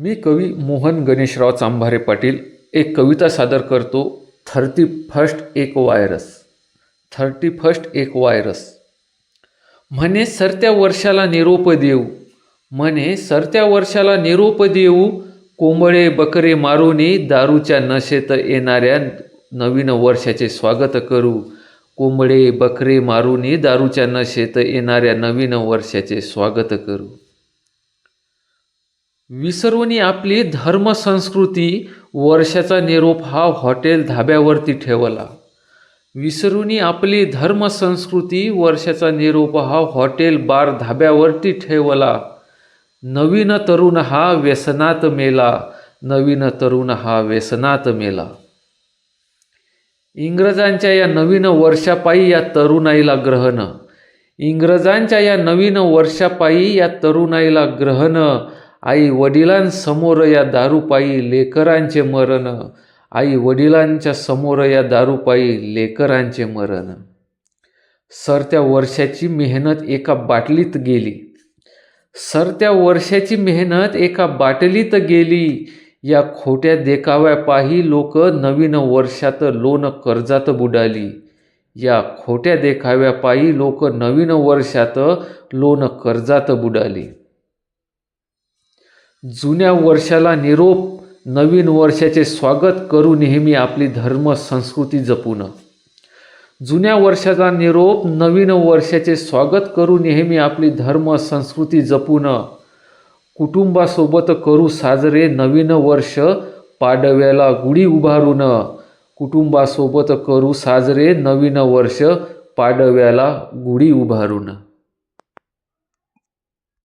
मी कवी मोहन गणेशराव चांभारे पाटील एक कविता सादर करतो. 31st एक वायरस. 31st एक वायरस. म्हणे सरत्या वर्षाला निरोप देऊ, म्हणे सरत्या वर्षाला निरोप देऊ, कोंबडे बकरे मारूनी दारूच्या नशेत येणाऱ्या नवीन वर्षाचे स्वागत करू. कोंबडे बकरे मारूनी दारूच्या नशेत येणाऱ्या नवीन वर्षाचे स्वागत करू. विसरूनी आपली धर्मसंस्कृती, वर्षाचा निरोप हा हॉटेल धाब्यावरती ठेवला. विसरूनी आपली धर्मसंस्कृती, वर्षाचा निरोप हा हॉटेल बार धाब्यावरती ठेवला. नवीन तरुण हा व्यसनात मेला, नवीन तरुण हा व्यसनात मेला. इंग्रजांच्या या नवीन वर्षापायी या तरुणाईला ग्रहण, इंग्रजांच्या या नवीन वर्षापायी या तरुणाईला ग्रहण. आई वडिलांसमोर या दारूपायी लेकरांचे मरण, आई वडिलांच्या समोर या दारूपायी लेकरांचे मरण. सरत्या वर्षाची मेहनत एका बाटलीत गेली, सरत्या वर्षाची मेहनत एका बाटलीत गेली. या खोट्या देखाव्यापायी लोक नवीन वर्षात लोन कर्जात बुडाली. या खोट्या देखाव्यापायी लोक नवीन वर्षात लोन कर्जात बुडाली. जुन्या वर्षाला निरोप, नवीन वर्षाचे स्वागत करू नेहमी आपली धर्म संस्कृती जपून. जुन्या वर्षाचा निरोप, नवीन वर्षाचे स्वागत करू नेहमी आपली धर्म संस्कृती जपून. कुटुंबासोबत करू साजरे नवीन वर्ष, पाडव्याला गुढी उभारून. कुटुंबासोबत करू साजरे नवीन वर्ष, पाडव्याला गुढी उभारून.